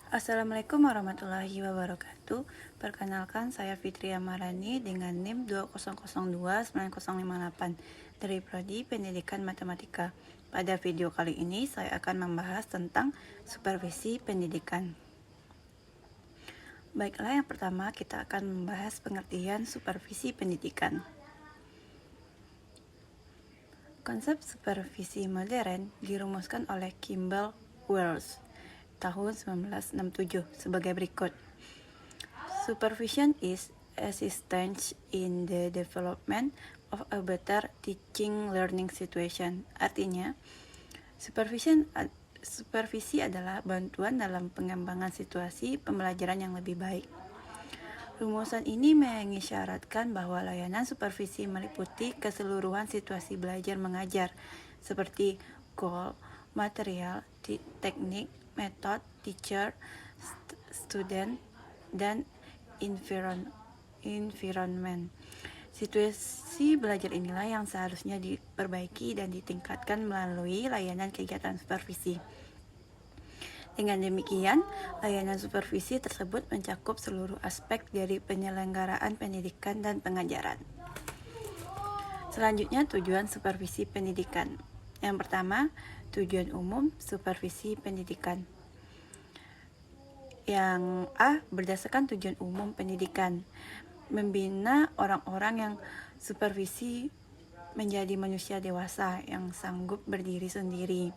Assalamualaikum warahmatullahi wabarakatuh. Perkenalkan, saya Fitri Amarani dengan NIM 20029058 dari Prodi Pendidikan Matematika. Pada video kali ini saya akan membahas tentang supervisi pendidikan. Baiklah, yang pertama kita akan membahas pengertian supervisi pendidikan. Konsep supervisi modern dirumuskan oleh Kimball Wells tahun 1967 sebagai berikut. Supervision is assistance in the development of a better teaching learning situation. Artinya, supervisi adalah bantuan dalam pengembangan situasi pembelajaran yang lebih baik. Rumusan ini mengisyaratkan bahwa layanan supervisi meliputi keseluruhan situasi belajar mengajar, seperti goal, material, teknik, metode, teacher, student, dan environment. Situasi belajar inilah yang seharusnya diperbaiki dan ditingkatkan melalui layanan kegiatan supervisi. Dengan demikian, layanan supervisi tersebut mencakup seluruh aspek dari penyelenggaraan pendidikan dan pengajaran. Selanjutnya, tujuan supervisi pendidikan. Yang pertama, tujuan umum supervisi pendidikan. Yang A, berdasarkan tujuan umum pendidikan, membina orang-orang yang supervisi menjadi manusia dewasa yang sanggup berdiri sendiri.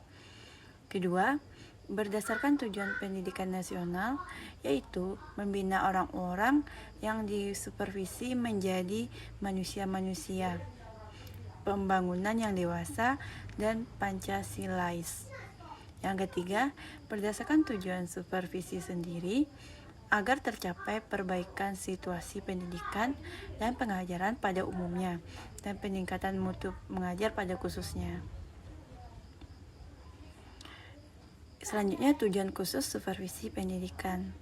Kedua, berdasarkan tujuan pendidikan nasional, yaitu membina orang-orang yang disupervisi menjadi manusia-manusia pembangunan yang dewasa dan Pancasilais. Yang ketiga, berdasarkan tujuan supervisi sendiri agar tercapai perbaikan situasi pendidikan dan pengajaran pada umumnya dan peningkatan mutu mengajar pada khususnya. Selanjutnya, tujuan khusus supervisi pendidikan.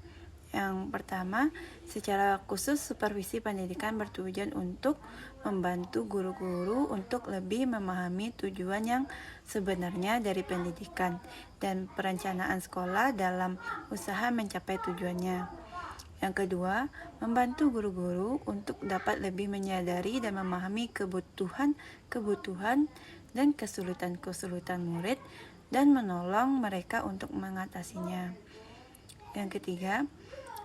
Yang pertama, secara khusus supervisi pendidikan bertujuan untuk membantu guru-guru untuk lebih memahami tujuan yang sebenarnya dari pendidikan dan perencanaan sekolah dalam usaha mencapai tujuannya. Yang kedua, membantu guru-guru untuk dapat lebih menyadari dan memahami kebutuhan dan kesulitan murid dan menolong mereka untuk mengatasinya. Yang ketiga,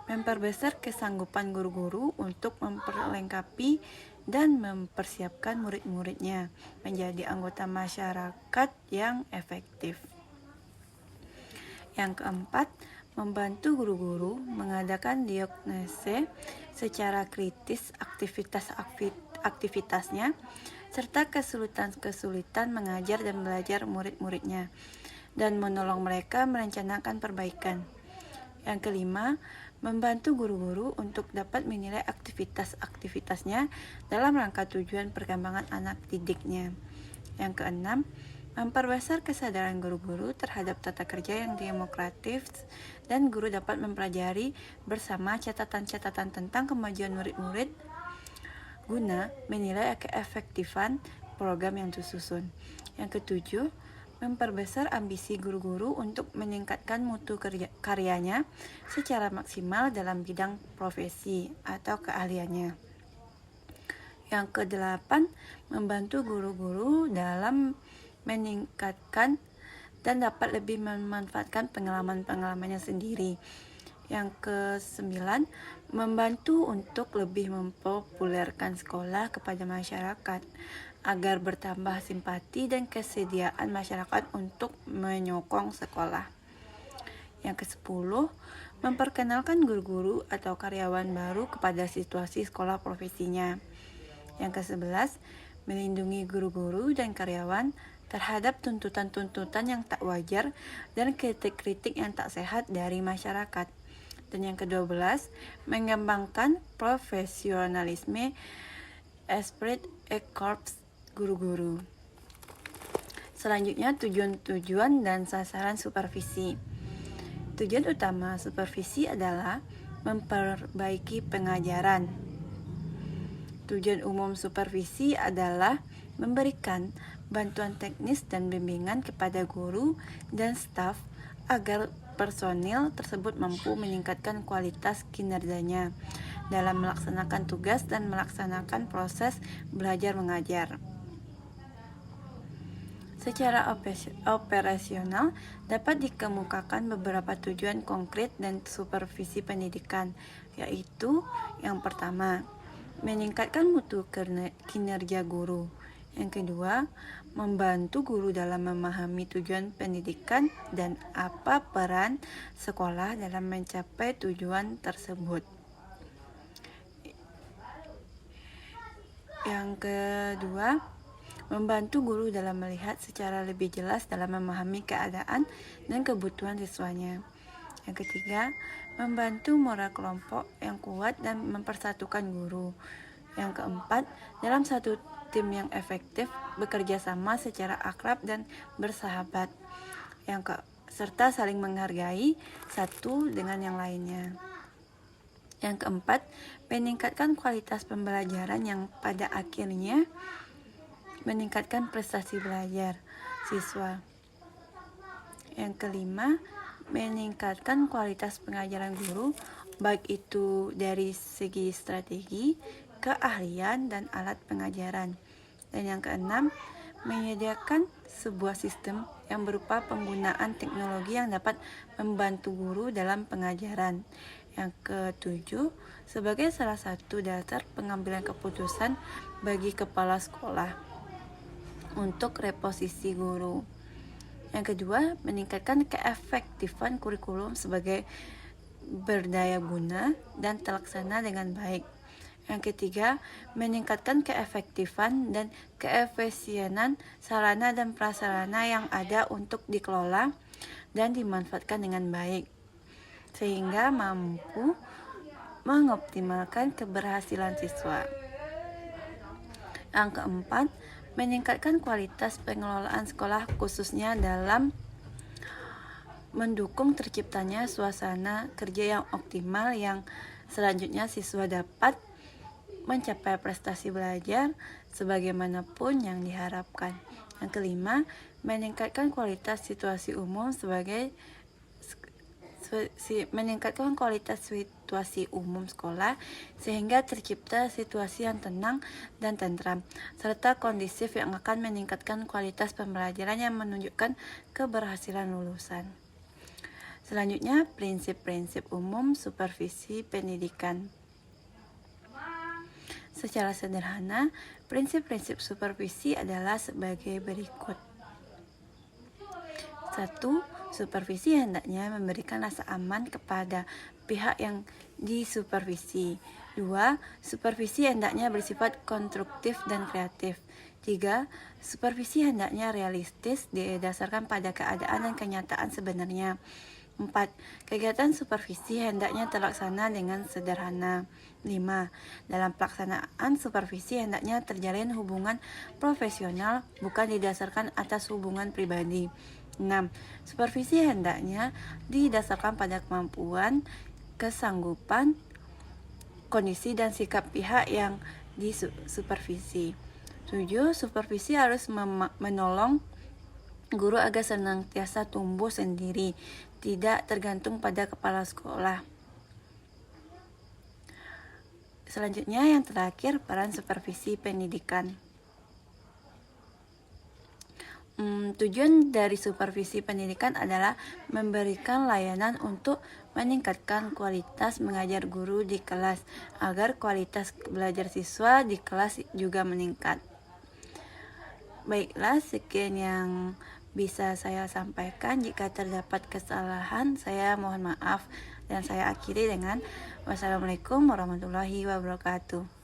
memperbesar kesanggupan guru-guru untuk memperlengkapi dan mempersiapkan murid-muridnya menjadi anggota masyarakat yang efektif. Yang keempat, membantu guru-guru mengadakan diagnosis secara kritis aktivitasnya serta kesulitan mengajar dan belajar murid-muridnya dan menolong mereka merencanakan perbaikan. Yang kelima, membantu guru-guru untuk dapat menilai aktivitasnya dalam rangka tujuan perkembangan anak didiknya. Yang keenam, memperbesar kesadaran guru-guru terhadap tata kerja yang demokratis dan guru dapat mempelajari bersama catatan-catatan tentang kemajuan murid-murid guna menilai keefektifan program yang disusun. Yang ketujuh, memperbesar ambisi guru-guru untuk meningkatkan mutu karyanya secara maksimal dalam bidang profesi atau keahliannya. Yang kedelapan, membantu guru-guru dalam meningkatkan dan dapat lebih memanfaatkan pengalaman-pengalamannya sendiri. Yang kesembilan, membantu untuk lebih mempopulerkan sekolah kepada masyarakat agar bertambah simpati dan kesediaan masyarakat untuk menyokong sekolah. Yang ke-10, memperkenalkan guru-guru atau karyawan baru kepada situasi sekolah profesinya. Yang ke-11, melindungi guru-guru dan karyawan terhadap tuntutan-tuntutan yang tak wajar dan kritik-kritik yang tak sehat dari masyarakat. Dan yang ke-12, mengembangkan profesionalisme esprit et corps guru-guru. Selanjutnya, tujuan dan sasaran supervisi. Tujuan utama supervisi adalah memperbaiki pengajaran. Tujuan umum supervisi adalah memberikan bantuan teknis dan bimbingan kepada guru dan staf agar personil tersebut mampu meningkatkan kualitas kinerjanya dalam melaksanakan tugas dan melaksanakan proses belajar mengajar. Secara operasional, dapat dikemukakan beberapa tujuan konkret dan supervisi pendidikan, yaitu yang pertama, meningkatkan mutu kinerja guru. Yang kedua, membantu guru dalam memahami tujuan pendidikan dan apa peran sekolah dalam mencapai tujuan tersebut. Yang kedua, membantu guru dalam melihat secara lebih jelas dalam memahami keadaan dan kebutuhan siswanya. Yang ketiga, membantu moral kelompok yang kuat dan mempersatukan guru. Yang keempat, dalam satu tim yang efektif bekerja sama secara akrab dan bersahabat. Serta saling menghargai satu dengan yang lainnya. Yang keempat, meningkatkan kualitas pembelajaran yang pada akhirnya meningkatkan prestasi belajar siswa. Yang kelima, meningkatkan kualitas pengajaran guru, baik itu dari segi strategi, keahlian, dan alat pengajaran. Dan yang keenam, menyediakan sebuah sistem yang berupa penggunaan teknologi yang dapat membantu guru dalam pengajaran. Yang ketujuh, sebagai salah satu dasar pengambilan keputusan bagi kepala sekolah untuk reposisi guru. Yang kedua, meningkatkan keefektifan kurikulum sebagai berdaya guna dan terlaksana dengan baik. Yang ketiga, meningkatkan keefektifan dan keefisienan sarana dan prasarana yang ada untuk dikelola dan dimanfaatkan dengan baik, sehingga mampu mengoptimalkan keberhasilan siswa. Yang keempat, meningkatkan kualitas pengelolaan sekolah khususnya dalam mendukung terciptanya suasana kerja yang optimal yang selanjutnya siswa dapat mencapai prestasi belajar sebagaimanapun yang diharapkan. Yang kelima, meningkatkan kualitas situasi umum sekolah sehingga tercipta situasi yang tenang dan tentram serta kondisif yang akan meningkatkan kualitas pembelajaran yang menunjukkan keberhasilan lulusan. Selanjutnya, prinsip-prinsip umum supervisi pendidikan. Secara sederhana, prinsip-prinsip supervisi adalah sebagai berikut. 1. Supervisi hendaknya memberikan rasa aman kepada pihak yang disupervisi. 2. Supervisi hendaknya bersifat konstruktif dan kreatif. 3. Supervisi hendaknya realistis didasarkan pada keadaan dan kenyataan sebenarnya. 4. Kegiatan supervisi hendaknya terlaksana dengan sederhana. 5. Dalam pelaksanaan supervisi hendaknya terjalin hubungan profesional bukan didasarkan atas hubungan pribadi. 6. Supervisi hendaknya didasarkan pada kemampuan, kesanggupan, kondisi dan sikap pihak yang disupervisi. 7. Supervisi harus menolong guru agar senantiasa tumbuh sendiri, tidak tergantung pada kepala sekolah. Selanjutnya yang terakhir, peran supervisi pendidikan. Tujuan dari supervisi pendidikan adalah memberikan layanan untuk meningkatkan kualitas mengajar guru di kelas agar kualitas belajar siswa di kelas juga meningkat. Baiklah, sekian yang bisa saya sampaikan. Jika terdapat kesalahan, saya mohon maaf dan saya akhiri dengan wassalamualaikum warahmatullahi wabarakatuh.